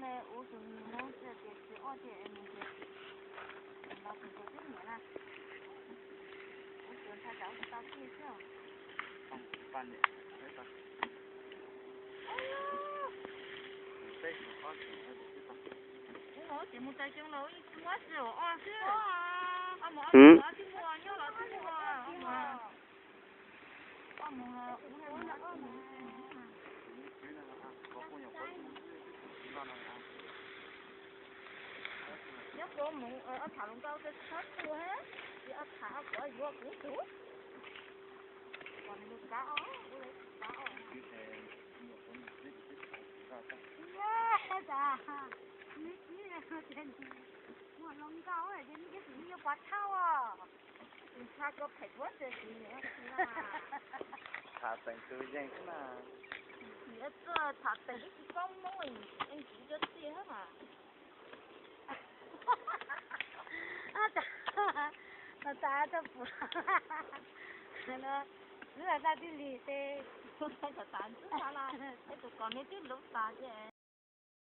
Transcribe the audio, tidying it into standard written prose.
呢，我是我这边是我这那个，老婆说这年了，我说他找不到介绍。半年，没吧？哎呦！这个花钱还不知道。我节目在上楼，我是我是。啊冇啊，嗯。我听我鸟了听我啊，我冇啊，我那我冇。一個冇一茶龍膠嘅七個hè，一茶個如果股股，còn được cá ó, cá ó. Yeah, dạ. Mấy cái này trên mua lông cao ở trên cái gì như bát thao à. Thao có phải quá trời gì nữa. Thả thành tự nhiên thế nào? Thì thả thành cái con mồi, anh chỉ cho tiền hết mà. Ta cho phụ. Nó là ra đi lì xe, không phải là tán chứ sao là, cái tụi con ấy chứ lúc ta chứ.